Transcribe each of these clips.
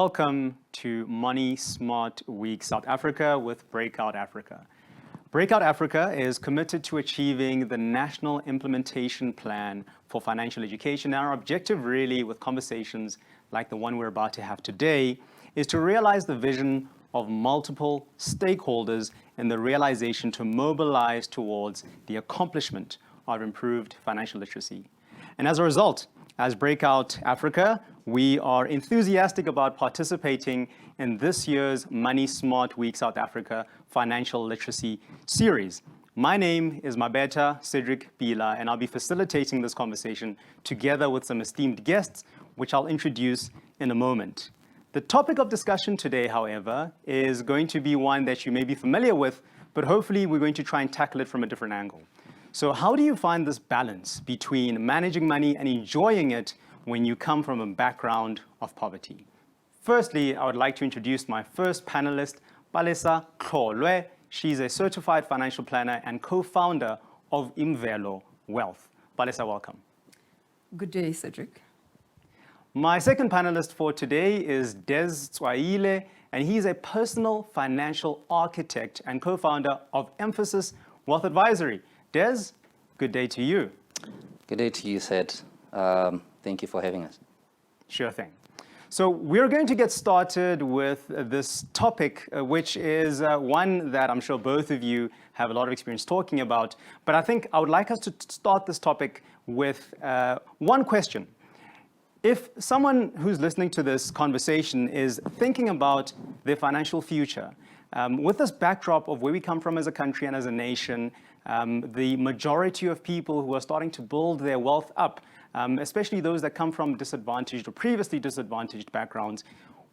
Welcome to Money Smart Week South Africa with Breakout Africa. Breakout Africa is committed to achieving the National Implementation Plan for Financial Education. Our objective really with conversations like the one we're about to have today is to realize the vision of multiple stakeholders in the realization to mobilize towards the accomplishment of improved financial literacy. And as a result, as Breakout Africa, we are enthusiastic about participating in this year's Money Smart Week South Africa Financial Literacy Series. My name is Mabeta Cedric Bila, and I'll be facilitating this conversation together with some esteemed guests, which I'll introduce in a moment. The topic of discussion today, however, is going to be one that you may be familiar with, but hopefully we're going to try and tackle it from a different angle. So how do you find this balance between managing money and enjoying it when you come from a background of poverty? Firstly, I would like to introduce my first panelist, Palesa Kholwe. She's a certified financial planner and co-founder of Imvelo Wealth. Palesa, welcome. Good day, Cedric. My second panelist for today is Des Tswaile, and he's a personal financial architect and co-founder of Emphasis Wealth Advisory. Des, good day to you. Good day to you, Sid. Thank you for having us. Sure thing. So we're going to get started with this topic, which is one that I'm sure both of you have a lot of experience talking about. But I think I would like us to start this topic with one question. If someone who's listening to this conversation is thinking about their financial future, with this backdrop of where we come from as a country and as a nation, the majority of people who are starting to build their wealth up, especially those that come from disadvantaged or previously disadvantaged backgrounds,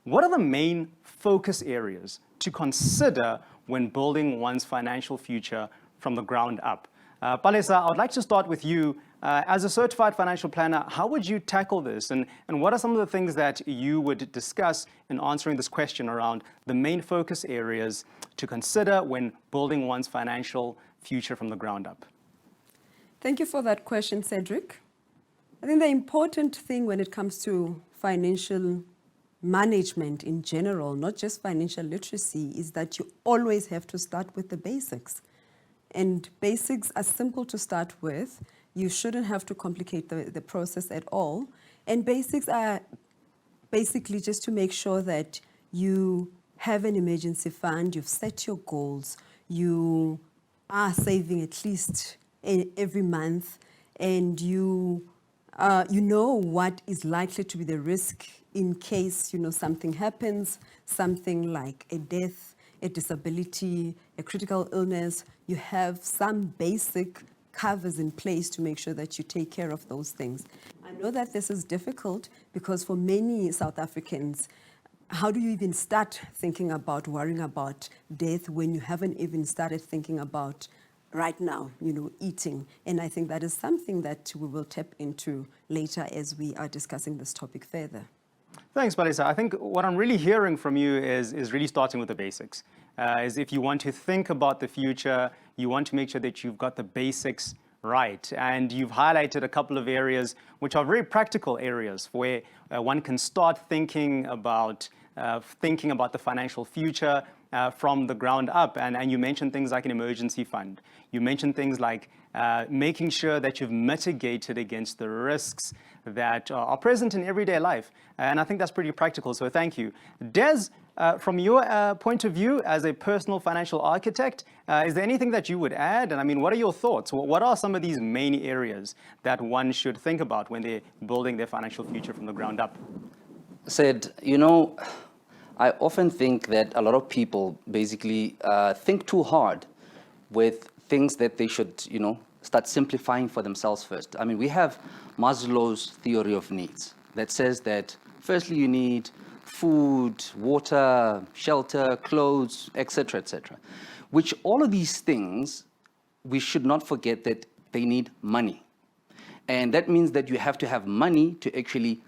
what are the main focus areas to consider when building one's financial future from the ground up? Palesa, I would like to start with you. As a certified financial planner, how would you tackle this? And what are some of the things that you would discuss in answering this question around the main focus areas to consider when building one's financial future from the ground up? Thank you for that question, Cedric. I think the important thing when it comes to financial management in general, not just financial literacy, is that you always have to start with the basics. And basics are simple to start with. You shouldn't have to complicate the process at all. And basics are basically just to make sure that you have an emergency fund, you've set your goals, you are saving at least every month, and you know what is likely to be the risk in case something happens, something like a death, a disability, a critical illness. You have some basic covers in place to make sure that you take care of those things. I know that this is difficult because for many South Africans, how do you even start thinking about worrying about death when you haven't even started thinking about right now, eating? And I think that is something that we will tap into later as we are discussing this topic further. Thanks, Palesa. I think what I'm really hearing from you is really starting with the basics. Is if you want to think about the future, you want to make sure that you've got the basics right. And you've highlighted a couple of areas which are very practical areas where one can start thinking about the financial future from the ground up. And you mentioned things like an emergency fund. You mentioned things like making sure that you've mitigated against the risks that are present in everyday life. And I think that's pretty practical, so thank you. Des, from your point of view as a personal financial architect, is there anything that you would add? And I mean, what are your thoughts? What are some of these main areas that one should think about when they're building their financial future from the ground up? Sid, I often think that a lot of people basically think too hard with things that they should, start simplifying for themselves first. I mean, we have Maslow's theory of needs that says that firstly you need food, water, shelter, clothes, etc., etc. Which all of these things, we should not forget that they need money. And that means that you have to have money to actually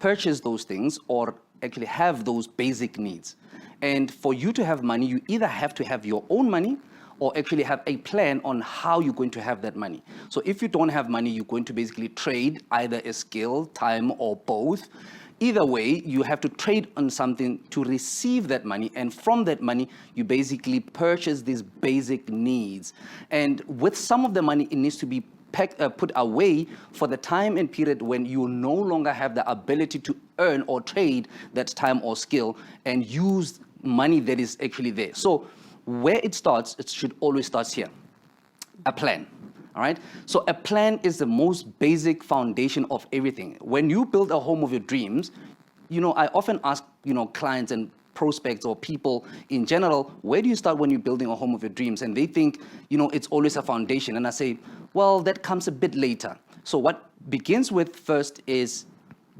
purchase those things or actually have those basic needs. And for you to have money, you either have to have your own money or actually have a plan on how you're going to have that money. So if you don't have money, you're going to basically trade either a skill, time, or both. Either way, you have to trade on something to receive that money, and from that money, you basically purchase these basic needs. And with some of the money, it needs to be put away for the time and period when you no longer have the ability to earn or trade that time or skill and use money that is actually there. So where it starts, it should always start here. A plan. All right. So a plan is the most basic foundation of everything. When you build a home of your dreams, I often ask, clients and prospects or people in general, where do you start when you're building a home of your dreams? And they think, it's always a foundation. And I say, well, that comes a bit later. So what begins with first is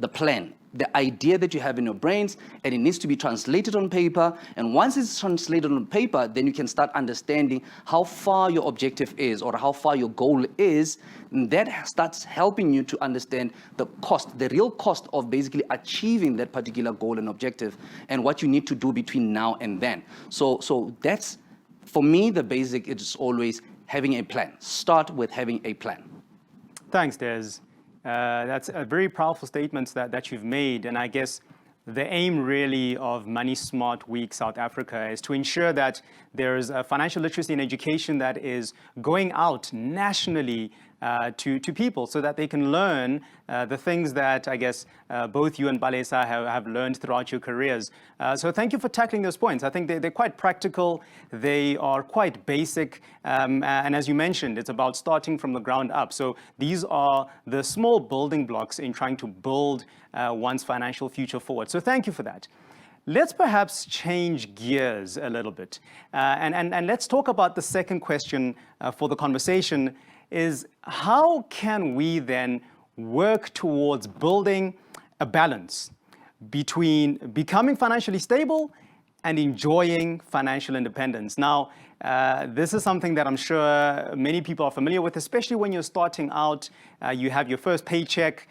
the plan, the idea that you have in your brains, and it needs to be translated on paper. And once it's translated on paper, then you can start understanding how far your objective is or how far your goal is. And that starts helping you to understand the cost, the real cost of basically achieving that particular goal and objective, and what you need to do between now and then. So that's, for me, the basic is always having a plan. Start with having a plan. Thanks, Des. That's a very powerful statements that you've made. And I guess the aim really of Money Smart Week South Africa is to ensure that there's a financial literacy and education that is going out nationally to people so that they can learn the things that I guess both you and MSWSA have learned throughout your careers. So thank you for tackling those points. I think they're quite practical. They are quite basic. And as you mentioned, it's about starting from the ground up. So these are the small building blocks in trying to build one's financial future forward. So thank you for that. Let's perhaps change gears a little bit. And let's talk about the second question for the conversation is how can we then work towards building a balance between becoming financially stable and enjoying financial independence? Now, this is something that I'm sure many people are familiar with, especially when you're starting out. You have your first paycheck,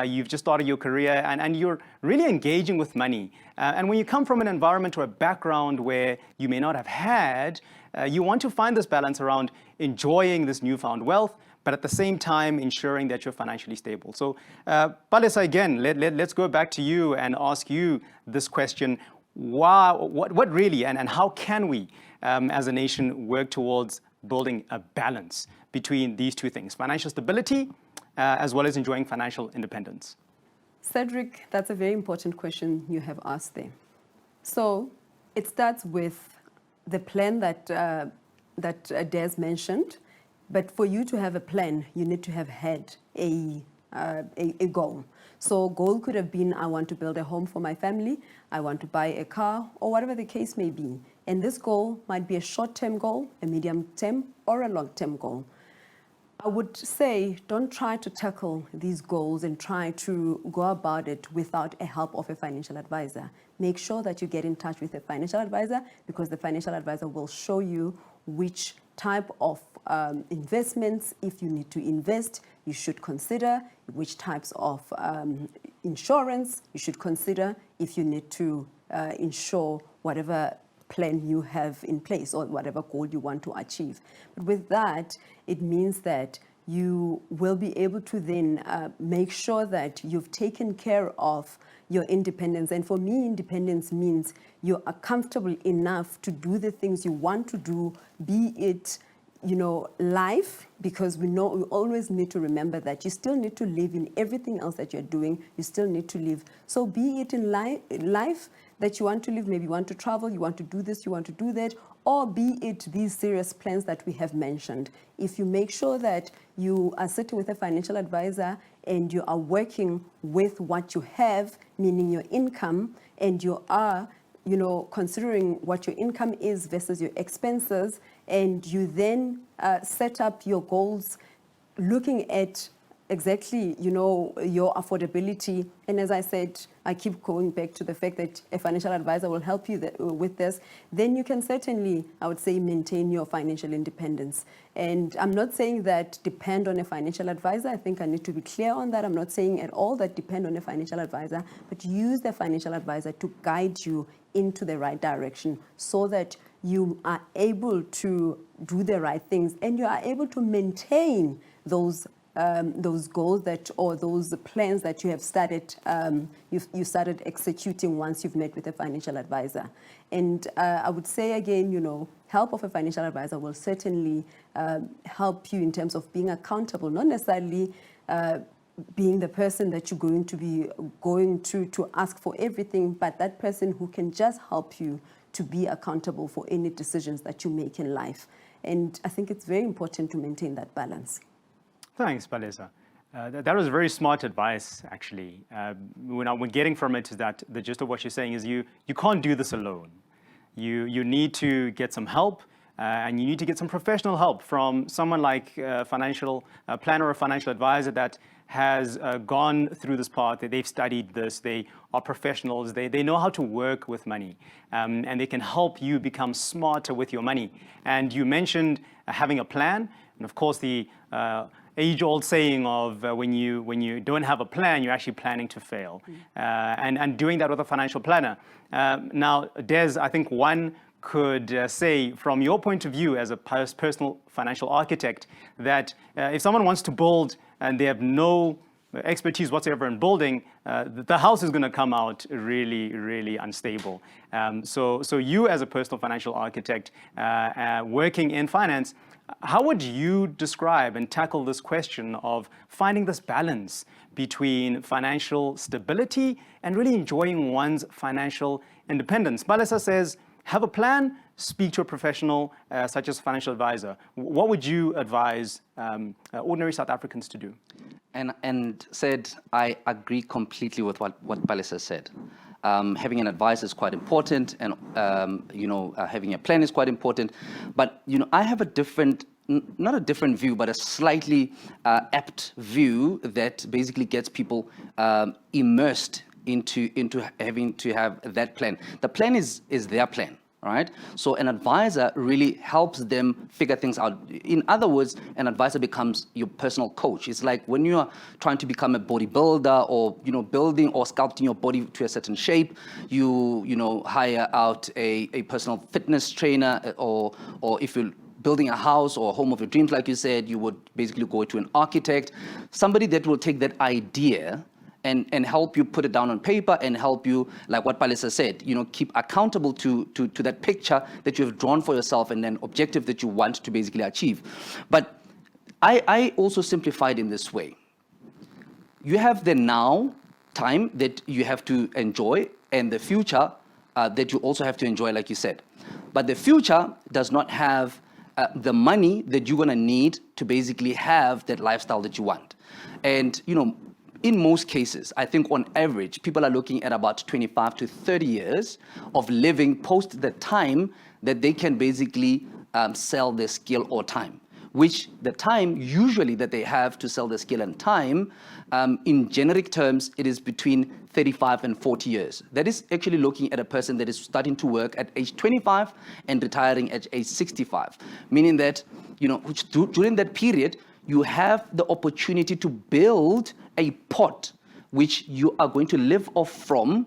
you've just started your career, and you're really engaging with money. And when you come from an environment or a background where you may not have had, you want to find this balance around enjoying this newfound wealth, but at the same time ensuring that you're financially stable. So, MSWSA, again, let's go back to you and ask you this question. What really, and how can we, as a nation, work towards building a balance between these two things, financial stability, as well as enjoying financial independence? Cedric, that's a very important question you have asked there. So it starts with the plan that Des mentioned, but for you to have a plan, you need to have had a goal. So goal could have been, I want to build a home for my family, I want to buy a car, or whatever the case may be. And this goal might be a short-term goal, a medium-term, or a long-term goal. I would say don't try to tackle these goals and try to go about it without a help of a financial advisor. Make sure that you get in touch with a financial advisor, because the financial advisor will show you which type of investments, if you need to invest, you should consider, which types of insurance you should consider if you need to insure whatever plan you have in place or whatever goal you want to achieve. But with that, it means that you will be able to then make sure that you've taken care of your independence. And for me, independence means you are comfortable enough to do the things you want to do, be it life, because we always need to remember that you still need to live in everything else that you're doing. You still need to live. So be it in life that you want to live, maybe you want to travel, you want to do this, you want to do that, or be it these serious plans that we have mentioned. If you make sure that you are sitting with a financial advisor and you are working with what you have, meaning your income, and you are considering what your income is versus your expenses, and you then set up your goals looking at exactly, your affordability. And as I said, I keep going back to the fact that a financial advisor will help you with this. Then you can certainly, I would say, maintain your financial independence. And I'm not saying that depend on a financial advisor. I think I need to be clear on that. I'm not saying at all that depend on a financial advisor, but use the financial advisor to guide you into the right direction so that you are able to do the right things and you are able to maintain those those goals or those plans that you have started, you started executing once you've met with a financial advisor. And I would say again, help of a financial advisor will certainly help you in terms of being accountable, not necessarily being the person that you're going to be going to ask for everything, but that person who can just help you to be accountable for any decisions that you make in life. And I think it's very important to maintain that balance. Thanks, Palesa. That was very smart advice, actually. What we're getting from it is that the gist of what you're saying is you can't do this alone. You need to get some help, and you need to get some professional help from someone like a financial planner or financial advisor that has gone through this path. They've studied this. They are professionals. They know how to work with money, and they can help you become smarter with your money. And you mentioned having a plan, and of course the age-old saying of when you don't have a plan, you're actually planning to fail, and doing that with a financial planner. Now, Des, I think one could say from your point of view as a personal financial architect that if someone wants to build and they have no expertise whatsoever in building, the house is going to come out really, really unstable. So you as a personal financial architect working in finance, how would you describe and tackle this question of finding this balance between financial stability and really enjoying one's financial independence? Palesa says, have a plan, speak to a professional such as a financial advisor. What would you advise ordinary South Africans to do? And said, I agree completely with what Palesa said. Having an advisor is quite important, and having a plan is quite important. But I have a different, not a different view, but a slightly apt view that basically gets people immersed into having to have that plan. The plan is their plan. Right? So an advisor really helps them figure things out. In other words, an advisor becomes your personal coach. It's like when you are trying to become a bodybuilder or, building or sculpting your body to a certain shape, you hire out a personal fitness trainer, or if you're building a house or a home of your dreams, like you said, you would basically go to an architect, somebody that will take that idea and help you put it down on paper and help you, like what Palesa said, keep accountable to that picture that you have drawn for yourself and then objective that you want to basically achieve. But I also simplified in this way. You have the now time that you have to enjoy and the future that you also have to enjoy, like you said. But the future does not have the money that you're going to need to basically have that lifestyle that you want. And, in most cases, I think on average, people are looking at about 25 to 30 years of living post the time that they can basically sell their skill or time, which the time usually that they have to sell their skill and time, in generic terms, it is between 35 and 40 years. That is actually looking at a person that is starting to work at age 25 and retiring at age 65, meaning that, during that period, you have the opportunity to build a pot which you are going to live off from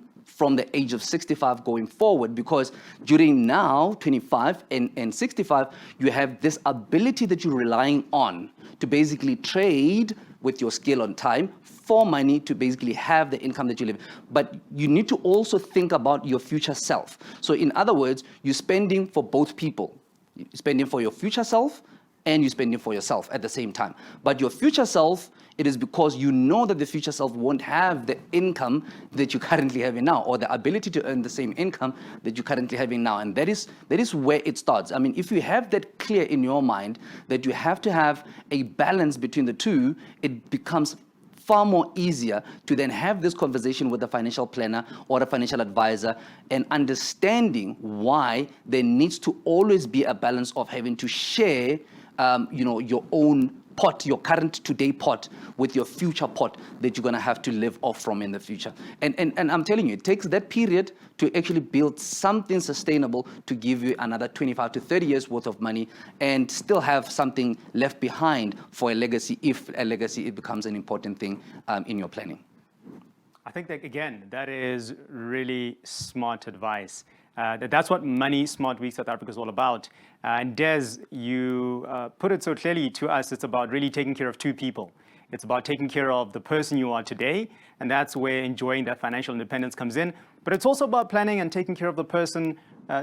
the age of 65 going forward, because during now 25 and 65 you have this ability that you're relying on to basically trade with your skill on time for money to basically have the income that you live. But you need to also think about your future self. So in other words, you're spending for both people. You're spending for your future self and you're spending for yourself at the same time. But your future self, it is because you know that the future self won't have the income that you're currently having now, or the ability to earn the same income that you're currently having now. And that is where it starts. I mean, if you have that clear in your mind, that you have to have a balance between the two, it becomes far more easier to then have this conversation with a financial planner or a financial advisor, and understanding why there needs to always be a balance of having to share your own pot, your current today pot, with your future pot that you're going to have to live off from in the future. And I'm telling you, it takes that period to actually build something sustainable to give you another 25 to 30 years worth of money and still have something left behind for a legacy, if a legacy it becomes an important thing in your planning. I think that, again, that is really smart advice. That's what Money Smart Week South Africa is all about. And Des, you put it so clearly to us, it's about really taking care of two people. It's about taking care of the person you are today, and that's where enjoying that financial independence comes in. But it's also about planning and taking care of the person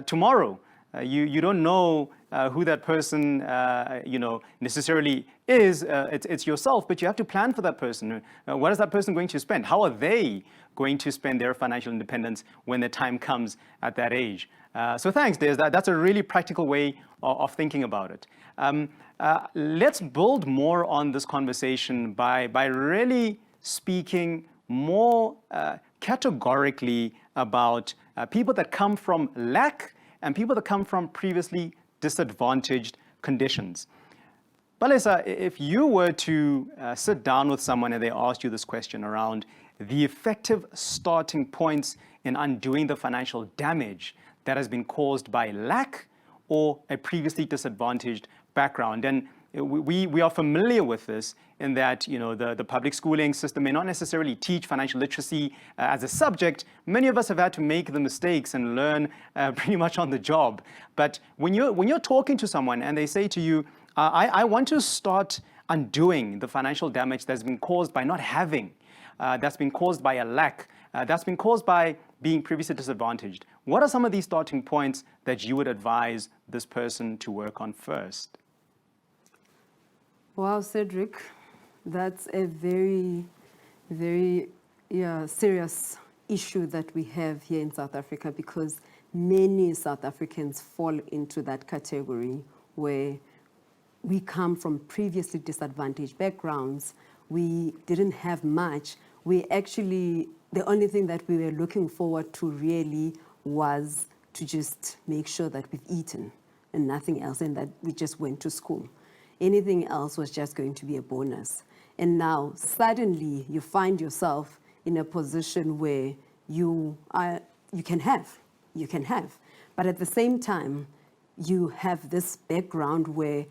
tomorrow. You don't know who that person necessarily is. It's yourself, but you have to plan for that person. What is that person going to spend? How are they going to spend their financial independence when the time comes at that age? So thanks, Des. That's a really practical way of thinking about it. Let's build more on this conversation by really speaking more categorically about people that come from lack and people that come from previously disadvantaged conditions. Balesa, if you were to sit down with someone and they asked you this question around the effective starting points in undoing the financial damage that has been caused by lack or a previously disadvantaged background, and we are familiar with this in that the public schooling system may not necessarily teach financial literacy as a subject. Many of us have had to make the mistakes and learn pretty much on the job. But when you're talking to someone and they say to you, I want to start undoing the financial damage that's been caused by not having, that's been caused by a lack, that's been caused by being previously disadvantaged. What are some of these starting points that you would advise this person to work on first? Wow, Cedric, that's a very, very serious issue that we have here in South Africa, because many South Africans fall into that category where we come from previously disadvantaged backgrounds. We didn't have much. We actually, the only thing that we were looking forward to really was to just make sure that we've eaten and nothing else, and that we just went to school. Anything else was just going to be a bonus. And now suddenly you find yourself in a position where you can have. But at the same time, you have this background where,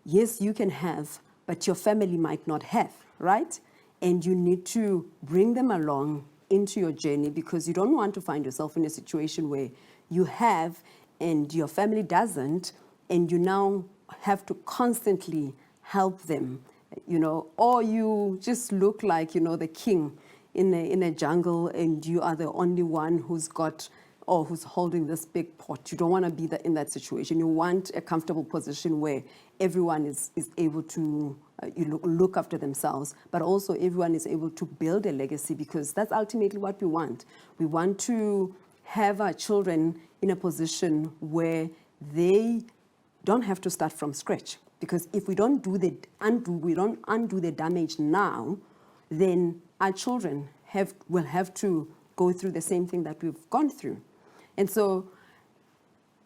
yes, you can have, but your family might not have, right? And you need to bring them along into your journey, because you don't want to find yourself in a situation where you have and your family doesn't, and you now have to constantly help them, or you just look like, the king in a jungle, and you are the only one who's got or who's holding this big pot. You don't want to be in that situation. You want a comfortable position where everyone is able to look after themselves, but also everyone is able to build a legacy, because that's ultimately what we want. We want to have our children in a position where they don't have to start from scratch. Because if we don't undo the damage now, then our children will have to go through the same thing that we've gone through. And so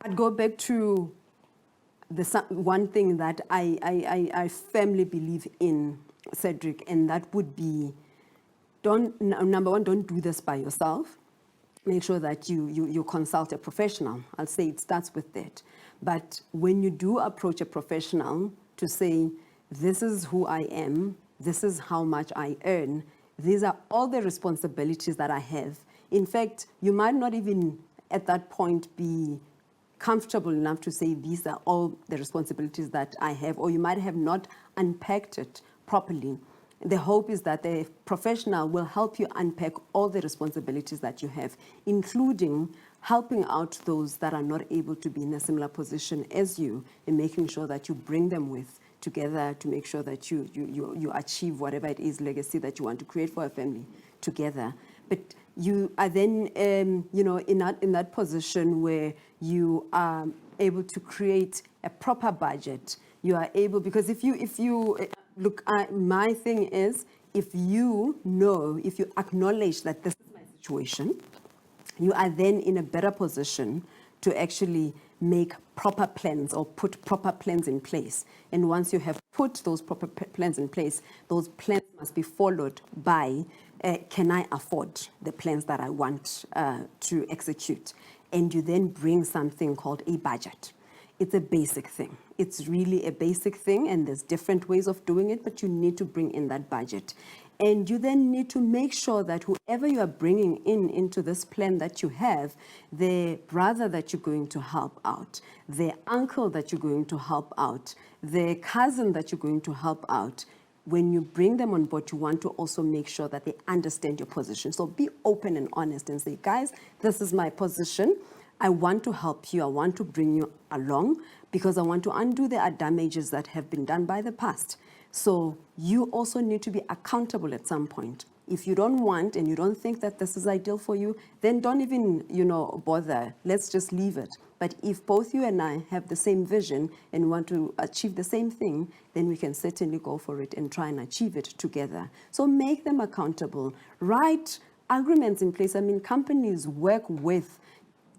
I'd go back to the one thing that I firmly believe in, Cedric, and that would be, number one, don't do this by yourself. Make sure that you consult a professional. I'll say it starts with that. But when you do approach a professional to say, this is who I am, this is how much I earn, these are all the responsibilities that I have. In fact, you might not even at that point be comfortable enough to say, these are all the responsibilities that I have, or you might have not unpacked it properly. The hope is that the professional will help you unpack all the responsibilities that you have, including helping out those that are not able to be in a similar position as you, and making sure that you bring them together to make sure that you achieve whatever it is legacy that you want to create for a family together. But you are then, in that position where you are able to create a proper budget. You are able, because if you look, my thing is, if you acknowledge that this is my situation, you are then in a better position to actually make proper plans or put proper plans in place. And once you have put those proper plans in place, those plans must be followed by, can I afford the plans that I want to execute? And you then bring something called a budget. It's a basic thing. It's really a basic thing, and there's different ways of doing it, but you need to bring in that budget. And you then need to make sure that whoever you are bringing into this plan that you have, the brother that you're going to help out, the uncle that you're going to help out, the cousin that you're going to help out, when you bring them on board, you want to also make sure that they understand your position. So be open and honest and say, guys, this is my position. I want to help you. I want to bring you along because I want to undo the damages that have been done by the past. So you also need to be accountable at some point. If you don't want and you don't think that this is ideal for you, then don't even, bother. Let's just leave it. But if both you and I have the same vision and want to achieve the same thing, then we can certainly go for it and try and achieve it together. So make them accountable. Write agreements in place. I mean, companies work with,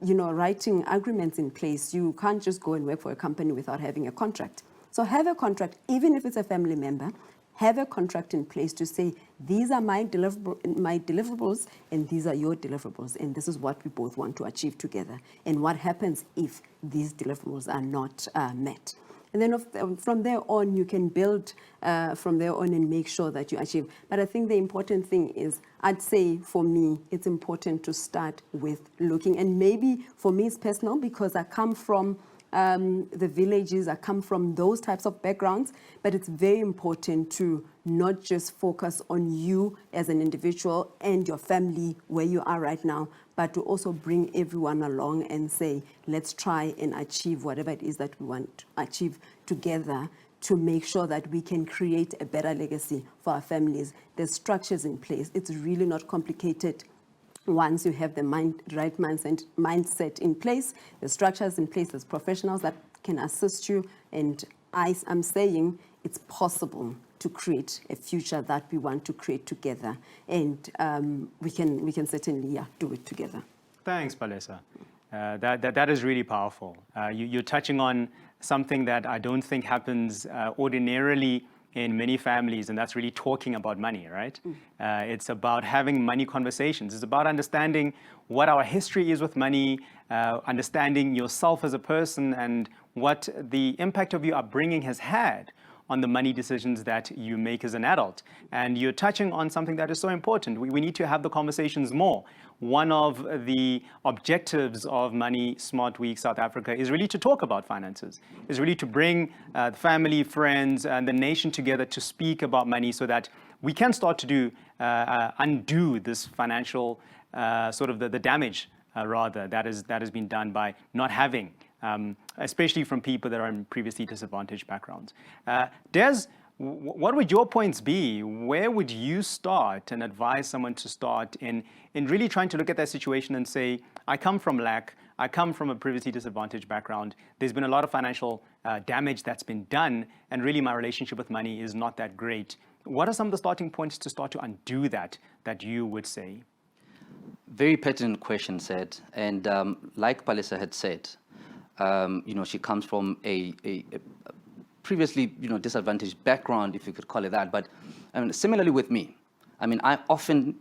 writing agreements in place. You can't just go and work for a company without having a contract. So have a contract, even if it's a family member. Have a contract in place to say, these are my deliverables and these are your deliverables, and this is what we both want to achieve together. And what happens if these deliverables are not met? And then from there on, you can build from there on and make sure that you achieve. But I think the important thing is, I'd say for me, it's important to start with looking. And maybe for me, it's personal because I come from the villages, I come from those types of backgrounds, but it's very important to not just focus on you as an individual and your family where you are right now, but to also bring everyone along and say, let's try and achieve whatever it is that we want to achieve together to make sure that we can create a better legacy for our families. There's structures in place. It's really not complicated. Once you have the right mindset in place, the structures in place, there's professionals that can assist you. And I'm saying it's possible to create a future that we want to create together. And we can certainly do it together. Thanks, Palesa. That is really powerful. You're touching on something that I don't think happens ordinarily in many families, and that's really talking about money, right? It's about having money conversations. It's about understanding what our history is with money, understanding yourself as a person and what the impact of your upbringing has had on the money decisions that you make as an adult. And you're touching on something that is so important. We need to have the conversations more. One of the objectives of Money Smart Week South Africa is really to talk about finances, is really to bring family, friends, and the nation together to speak about money so that we can start to undo this financial sort of the damage that has been done by not having, especially from people that are in previously disadvantaged backgrounds. Des, what would your points be? Where would you start and advise someone to start in really trying to look at their situation and say, I come from lack, I come from a previously disadvantaged background, there's been a lot of financial damage that's been done, and really my relationship with money is not that great. What are some of the starting points to start to undo that you would say? Very pertinent question, said. And like Palesa had said, she comes from a previously, disadvantaged background, if you could call it that. But similarly with me, I often,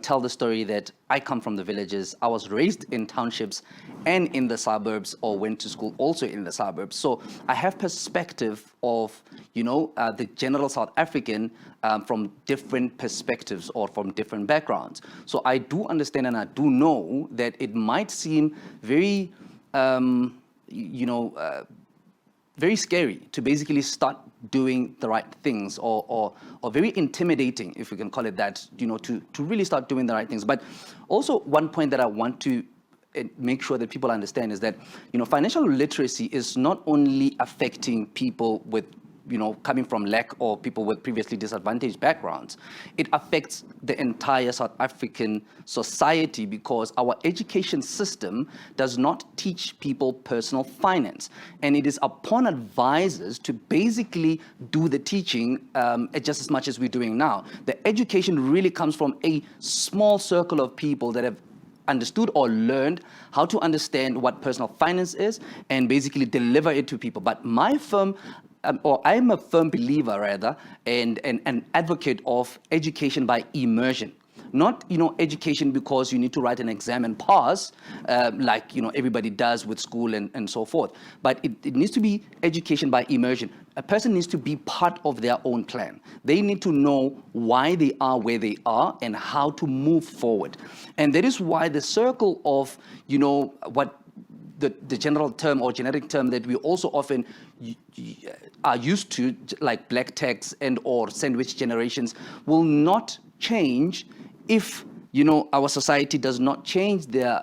tell the story that I come from the villages. I was raised in townships and in the suburbs, or went to school also in the suburbs. So I have perspective of, the general South African from different perspectives or from different backgrounds. So I do understand and I do know that it might seem very, very scary to basically start doing the right things, or very intimidating, if we can call it that, to really start doing the right things. But also one point that I want to make sure that people understand is that, financial literacy is not only affecting people with coming from lack or people with previously disadvantaged backgrounds. It affects the entire South African society because our education system does not teach people personal finance. And it is upon advisors to basically do the teaching just as much as we're doing now. The education really comes from a small circle of people that have understood or learned how to understand what personal finance is and basically deliver it to people. But my firm, or I'm a firm believer rather, and an advocate of education by immersion. Not, education because you need to write an exam and pass, like, everybody does with school and so forth. But it needs to be education by immersion. A person needs to be part of their own plan. They need to know why they are where they are and how to move forward. And that is why the circle of, what the general term or generic term that we also often are used to, like black tax and or sandwich generations, will not change if, you know, our society does not change their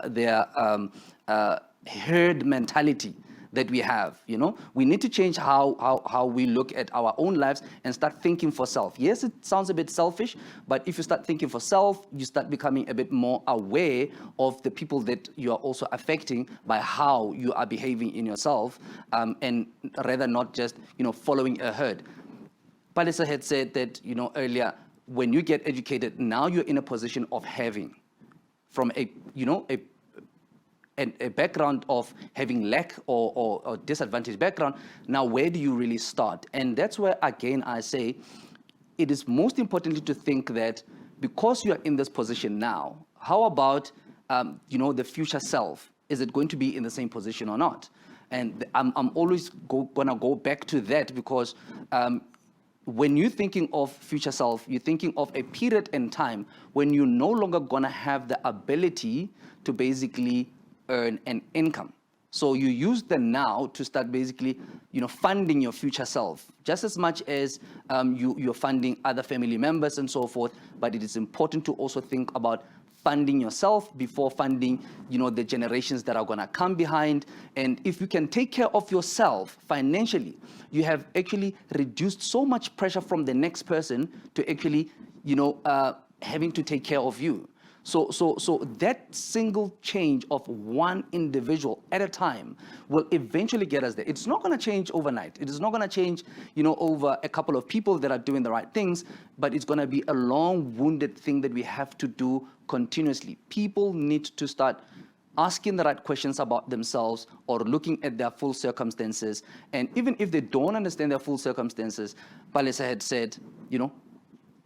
herd mentality that we have. You know, we need to change how we look at our own lives and start thinking for self. Yes, it sounds a bit selfish, but if you start thinking for self, you start becoming a bit more aware of the people that you are also affecting by how you are behaving in yourself, and rather not just, you know, following a herd. Palisa had said that, you know, earlier, when you get educated, now you're in a position of having, from a, you know, a background of having lack or disadvantaged background. Now, where do you really start? And that's where, again, I say it is most importantly to think that because you are in this position now, how about, you know, the future self? Is it going to be in the same position or not? And I'm always gonna go back to that, because when you're thinking of future self, you're thinking of a period in time when you're no longer gonna have the ability to basically earn an income. So you use the now to start basically, you know, funding your future self, just as much as you're funding other family members and so forth. But it is important to also think about funding yourself before funding, you know, the generations that are gonna come behind. And if you can take care of yourself financially, you have actually reduced so much pressure from the next person to actually, you know, having to take care of you. So that single change of one individual at a time will eventually get us there. It's not going to change overnight. It is not going to change, you know, over a couple of people that are doing the right things, but it's going to be a long-wounded thing that we have to do continuously. People need to start asking the right questions about themselves or looking at their full circumstances. And even if they don't understand their full circumstances, Palisa had said, you know,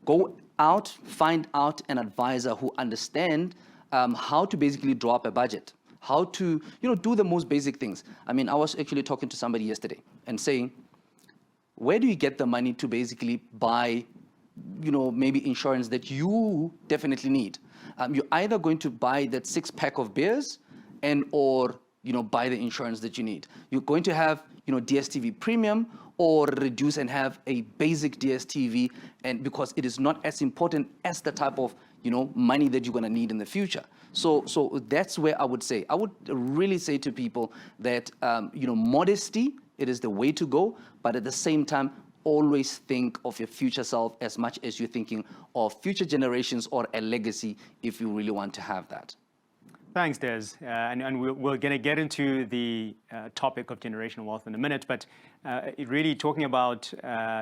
go out, find out an advisor who understand how to basically draw up a budget, how to, you know, do the most basic things. I mean, I was actually talking to somebody yesterday and saying, where do you get the money to basically buy, you know, maybe insurance that you definitely need? You're either going to buy that 6-pack of beers and or, you know, buy the insurance that you need. You're going to have, you know, DSTV premium or reduce and have a basic DSTV, and because it is not as important as the type of, you know, money that you're going to need in the future. So that's where I would really say to people that, you know, modesty, it is the way to go, but at the same time, always think of your future self as much as you're thinking of future generations or a legacy, if you really want to have that. Thanks, Des. And we're going to get into the topic of generational wealth in a minute, but really talking about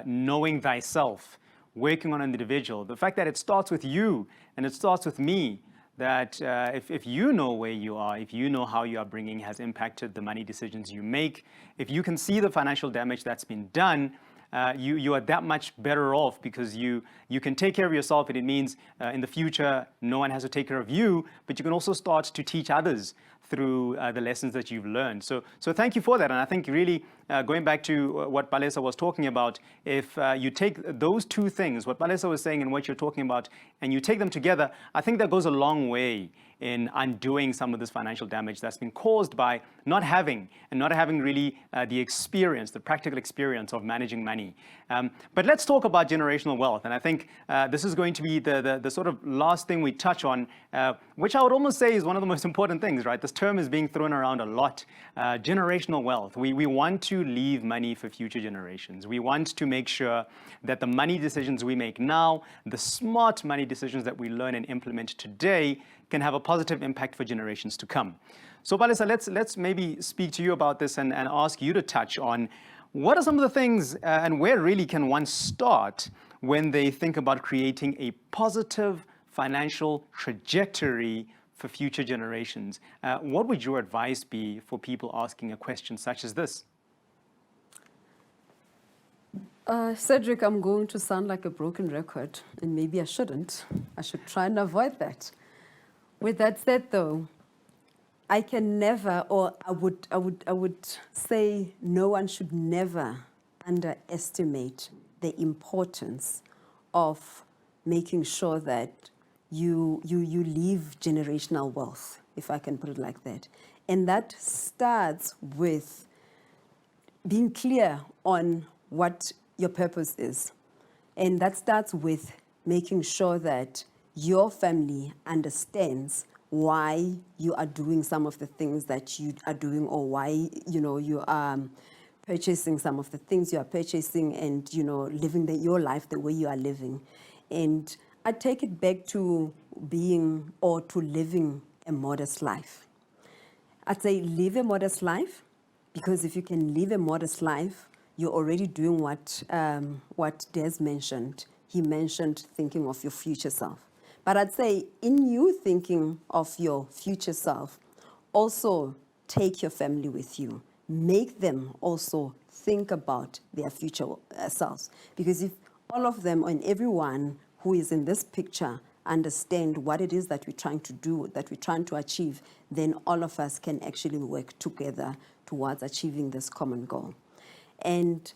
knowing thyself, working on an individual, the fact that it starts with you and it starts with me, that if you know where you are, if you know how your upbringing has impacted the money decisions you make, if you can see the financial damage that's been done, you are that much better off, because you can take care of yourself, and it means in the future no one has to take care of you, but you can also start to teach others through the lessons that you've learned. So thank you for that. And I think really going back to what Palisa was talking about, if you take those two things, what Palisa was saying and what you're talking about, and you take them together, I think that goes a long way in undoing some of this financial damage that's been caused by not having really the experience, the practical experience of managing money. But let's talk about generational wealth. And I think this is going to be the sort of last thing we touch on, which I would almost say is one of the most important things, right? This term is being thrown around a lot, generational wealth. We want to leave money for future generations. We want to make sure that the money decisions we make now, the smart money decisions that we learn and implement today, can have a positive impact for generations to come. So Palisa, let's maybe speak to you about this and ask you to touch on what are some of the things and where really can one start when they think about creating a positive financial trajectory for future generations. What would your advice be for people asking a question such as this? Cedric, I'm going to sound like a broken record, and maybe I shouldn't. I should try and avoid that. With that said, though, I can never, or I would say no one should never underestimate the importance of making sure that you leave generational wealth, if I can put it like that. And that starts with being clear on what your purpose is. And that starts with making sure that your family understands why you are doing some of the things that you are doing, or why, you are purchasing some of the things you are purchasing, and, living your life the way you are living. And I take it back to living a modest life. I'd say live a modest life, because if you can live a modest life, you're already doing what Des mentioned. He mentioned thinking of your future self. But I'd say in you thinking of your future self, also take your family with you. Make them also think about their future selves. Because if all of them and everyone who is in this picture understand what it is that we're trying to do, that we're trying to achieve, then all of us can actually work together towards achieving this common goal. And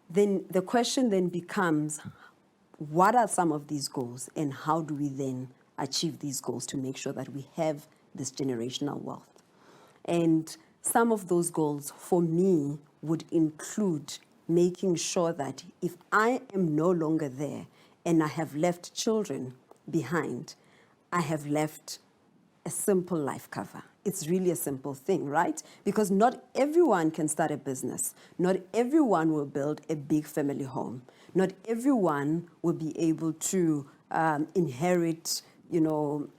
then the question then becomes, what are some of these goals, and how do we then achieve these goals to make sure that we have this generational wealth? And some of those goals for me would include making sure that if I am no longer there and I have left children behind, I have left a simple life cover. It's really a simple thing, right? Because not everyone can start a business. Not everyone will build a big family home. Not everyone will be able to inherit,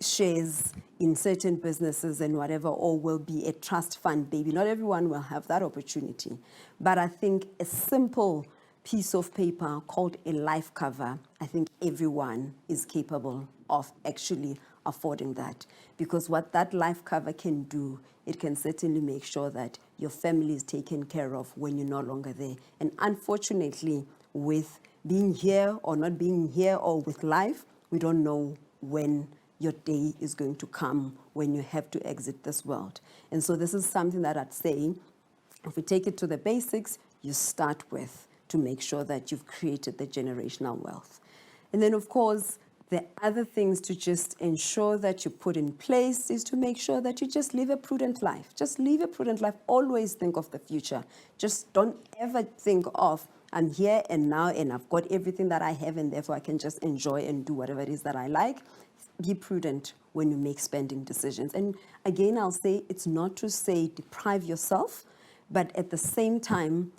shares in certain businesses and whatever, or will be a trust fund baby. Not everyone will have that opportunity. But I think a simple piece of paper called a life cover, I think everyone is capable of actually affording that. Because what that life cover can do, it can certainly make sure that your family is taken care of when you're no longer there. And unfortunately, with being here or not being here, or with life, we don't know when your day is going to come, when you have to exit this world. And so this is something that I'd say, if we take it to the basics, you start with to make sure that you've created the generational wealth. And then, of course, the other things to just ensure that you put in place is to make sure that you just live a prudent life. Just live a prudent life. Always think of the future. Just don't ever think of, I'm here and now and I've got everything that I have, and therefore I can just enjoy and do whatever it is that I like. Be prudent when you make spending decisions. And again, I'll say it's not to say deprive yourself, but at the same time,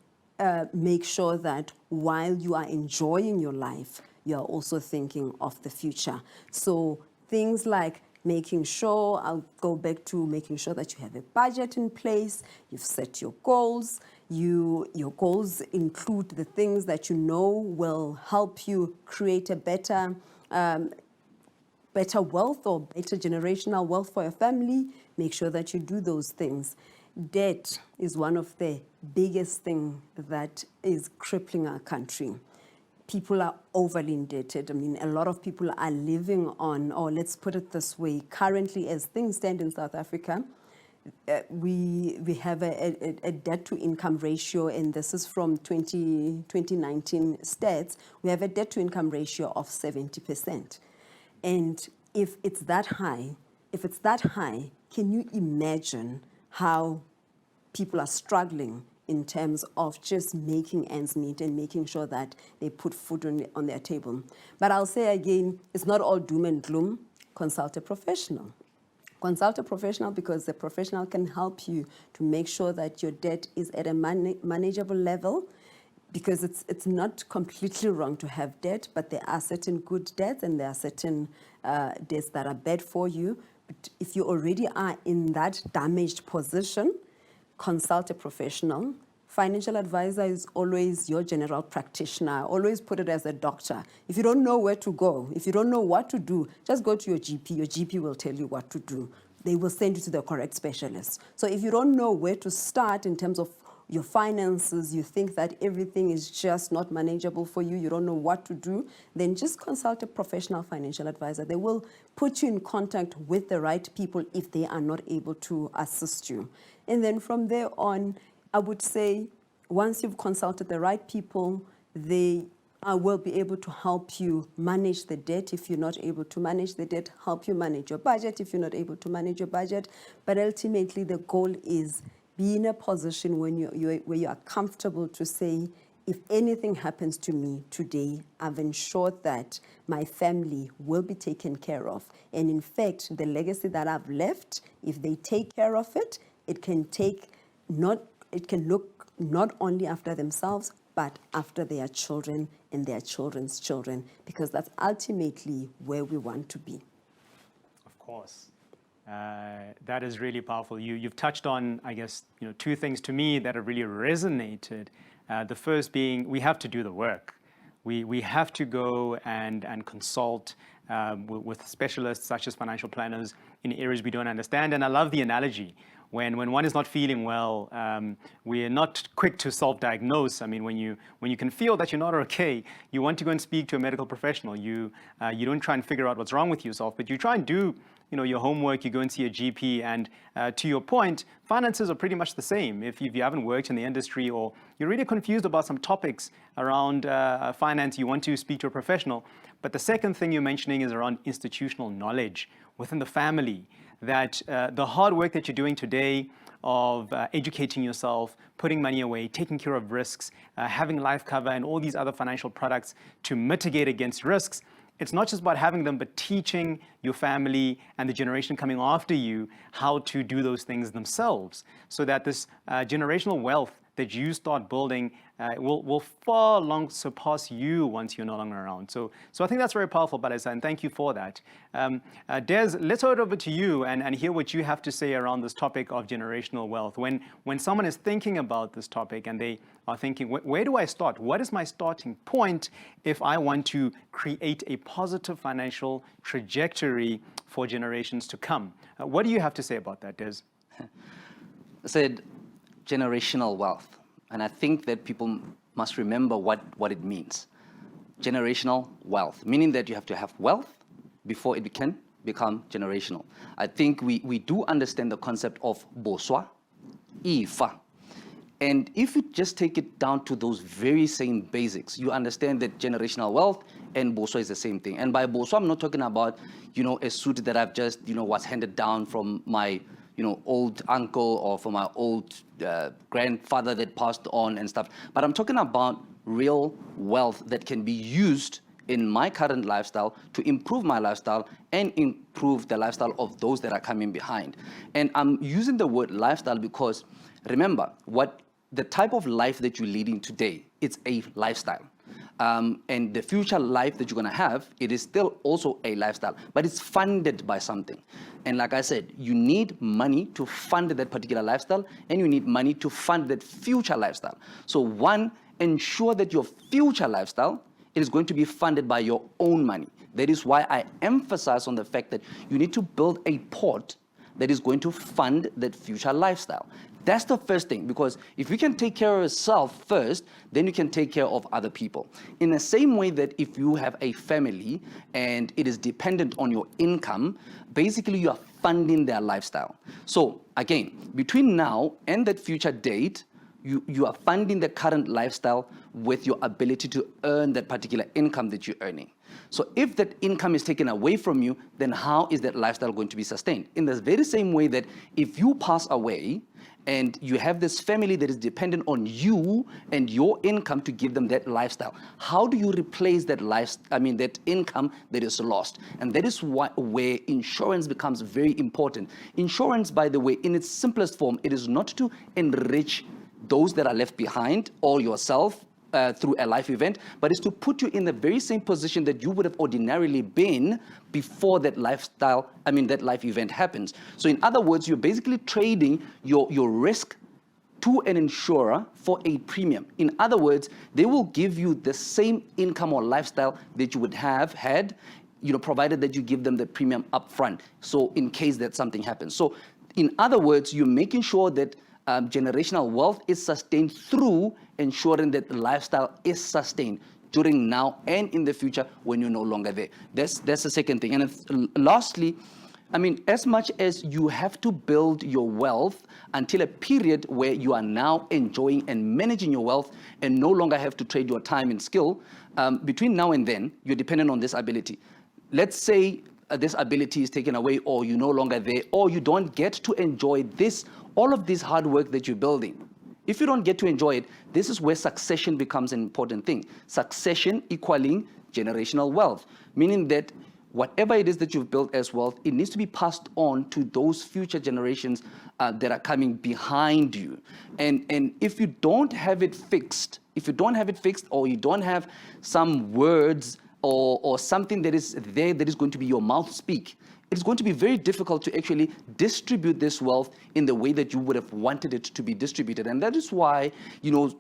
make sure that while you are enjoying your life, you are also thinking of the future. So things like making sure, I'll go back to making sure that you have a budget in place, you've set your goals, your goals include the things that you know will help you create a better wealth or better generational wealth for your family. Make sure that you do those things. Debt is one of the biggest things that is crippling our country. People are overly indebted. I mean, a lot of people are living on, or let's put it this way, currently as things stand in South Africa, we have a debt-to-income ratio, and this is from 2019 stats. We have a debt-to-income ratio of 70%. And if it's that high, can you imagine how people are struggling in terms of just making ends meet and making sure that they put food on their table? But I'll say again, it's not all doom and gloom. Consult a professional. Consult a professional, because the professional can help you to make sure that your debt is at a manageable level, because it's not completely wrong to have debt, but there are certain good debts and there are certain debts that are bad for you. But if you already are in that damaged position, consult a professional. Financial advisor is always your general practitioner. Always put it as a doctor. If you don't know where to go, if you don't know what to do, just go to your GP. Your GP will tell you what to do. They will send you to the correct specialist. So if you don't know where to start in terms of your finances, you think that everything is just not manageable for you, you don't know what to do, then just consult a professional financial advisor. They will put you in contact with the right people if they are not able to assist you. And then from there on, I would say, once you've consulted the right people, they I will be able to help you manage the debt if you're not able to manage the debt, help you manage your budget if you're not able to manage your budget. But ultimately, the goal is be in a position when where you are comfortable to say, if anything happens to me today, I've ensured that my family will be taken care of. And in fact, the legacy that I've left, if they take care of it, it can look not only after themselves, but after their children and their children's children, because that's ultimately where we want to be. Of course. That is really powerful. You've touched on, I guess, two things to me that have really resonated. The first being, we have to do the work. We have to go and consult with specialists such as financial planners in areas we don't understand. And I love the analogy. When one is not feeling well, we are not quick to self-diagnose. I mean, when you can feel that you're not okay, you want to go and speak to a medical professional. You don't try and figure out what's wrong with yourself, but you try and do your homework. You go and see a GP. And to your point, finances are pretty much the same. If you haven't worked in the industry or you're really confused about some topics around finance, you want to speak to a professional. But the second thing you're mentioning is around institutional knowledge within the family. That the hard work that you're doing today of educating yourself, putting money away, taking care of risks, having life cover and all these other financial products to mitigate against risks, it's not just about having them, but teaching your family and the generation coming after you how to do those things themselves, so that this generational wealth that you start building will far long surpass you once you're no longer around. So I think that's very powerful, Balesa, and thank you for that. Des, let's throw it over to you and hear what you have to say around this topic of generational wealth. When someone is thinking about this topic and they are thinking, where do I start? What is my starting point if I want to create a positive financial trajectory for generations to come? What do you have to say about that, Des? I said generational wealth. And I think that people must remember what it means. Generational wealth, meaning that you have to have wealth before it can become generational. I think we do understand the concept of boswa, ifa. And if you just take it down to those very same basics, you understand that generational wealth and boswa is the same thing. And by boswa, I'm not talking about, a suit that I've just, was handed down from my old uncle or from my old grandfather that passed on and stuff. But I'm talking about real wealth that can be used in my current lifestyle to improve my lifestyle and improve the lifestyle of those that are coming behind. And I'm using the word lifestyle because remember, the type of life that you're leading today, it's a lifestyle. And the future life that you're going to have, it is still also a lifestyle, but it's funded by something. And like I said, you need money to fund that particular lifestyle, and you need money to fund that future lifestyle. So one, ensure that your future lifestyle is going to be funded by your own money. That is why I emphasize on the fact that you need to build a pot that is going to fund that future lifestyle. That's the first thing, because if you can take care of yourself first, then you can take care of other people. In the same way that if you have a family and it is dependent on your income, basically you are funding their lifestyle. So again, between now and that future date, you are funding the current lifestyle with your ability to earn that particular income that you're earning. So if that income is taken away from you, then how is that lifestyle going to be sustained? In the very same way that if you pass away and you have this family that is dependent on you and your income to give them that lifestyle, how do you replace that that income that is lost? And that is where insurance becomes very important. Insurance, by the way, in its simplest form, it is not to enrich those that are left behind or yourself through a life event, but it's to put you in the very same position that you would have ordinarily been before that life event happens. So in other words, you're basically trading your risk to an insurer for a premium. In other words, they will give you the same income or lifestyle that you would have had, provided that you give them the premium upfront. So in case that something happens. So in other words, you're making sure that generational wealth is sustained through ensuring that the lifestyle is sustained during now and in the future when you're no longer there. That's the second thing. And lastly, I mean, as much as you have to build your wealth until a period where you are now enjoying and managing your wealth and no longer have to trade your time and skill, between now and then, you're dependent on this ability. Let's say this ability is taken away, or you're no longer there, or you don't get to enjoy all of this hard work that you're building. If you don't get to enjoy it, this is where succession becomes an important thing. Succession equaling generational wealth, meaning that whatever it is that you've built as wealth, it needs to be passed on to those future generations that are coming behind you. And if you don't have it fixed, or you don't have some words or something that is there that is going to be your mouth speak, it's going to be very difficult to actually distribute this wealth in the way that you would have wanted it to be distributed. And that is why,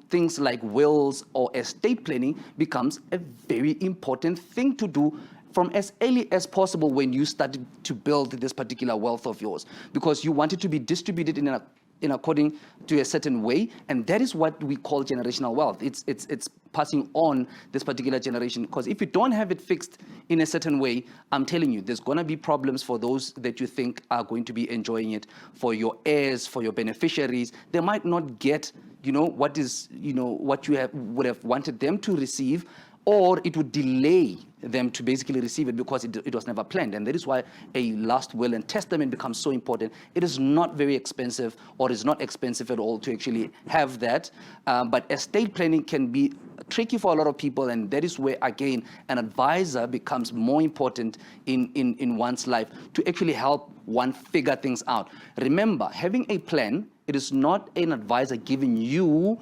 things like wills or estate planning becomes a very important thing to do from as early as possible when you started to build this particular wealth of yours, because you want it to be distributed in according to a certain way, and that is what we call generational wealth. It's passing on this particular generation, because if you don't have it fixed in a certain way, I'm telling you, there's going to be problems for those that you think are going to be enjoying it, for your heirs, for your beneficiaries. They might not get, what you would have wanted them to receive, or it would delay them to basically receive it because it was never planned. And that is why a last will and testament becomes so important. It is not very expensive, or is not expensive at all to actually have that. But estate planning can be tricky for a lot of people, and that is where, again, an advisor becomes more important in one's life to actually help one figure things out. Remember, having a plan, it is not an advisor giving you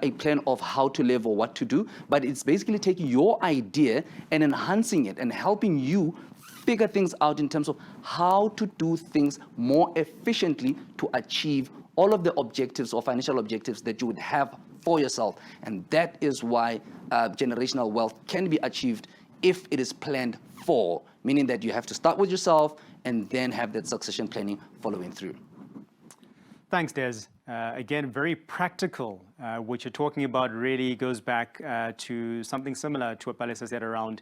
a plan of how to live or what to do, but it's basically taking your idea and enhancing it and helping you figure things out in terms of how to do things more efficiently to achieve all of the objectives or financial objectives that you would have for yourself. And that is why generational wealth can be achieved if it is planned for, meaning that you have to start with yourself and then have that succession planning following through. Thanks, Des. Again, very practical. What you're talking about really goes back to something similar to what Palesa said around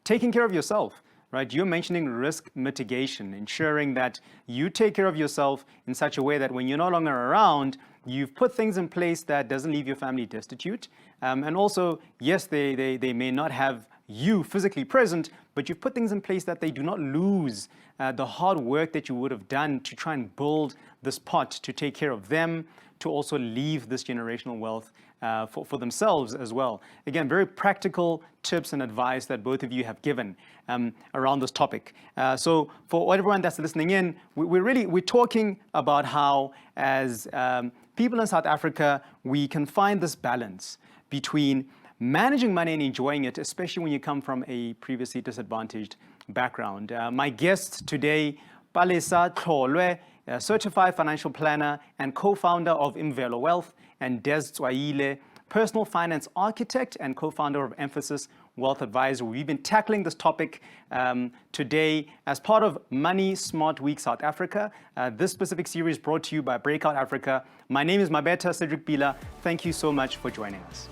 taking care of yourself, right? You're mentioning risk mitigation, ensuring that you take care of yourself in such a way that when you're no longer around, you've put things in place that doesn't leave your family destitute. And also, yes, they may not have you physically present, but you've put things in place that they do not lose the hard work that you would have done to try and build this pot to take care of them, to also leave this generational wealth for themselves as well. Again, very practical tips and advice that both of you have given around this topic. So for everyone that's listening in, we're talking about how, as people in South Africa, we can find this balance between managing money and enjoying it, especially when you come from a previously disadvantaged background. My guest today, Palesa Tlholwe, a certified financial planner and co-founder of Imvelo Wealth, and Des Tswaile, personal finance architect and co-founder of Emphasis Wealth Advisor. We've been tackling this topic today as part of Money Smart Week South Africa. This specific series brought to you by Breakout Africa. My name is Mabeta Cedric Bila. Thank you so much for joining us.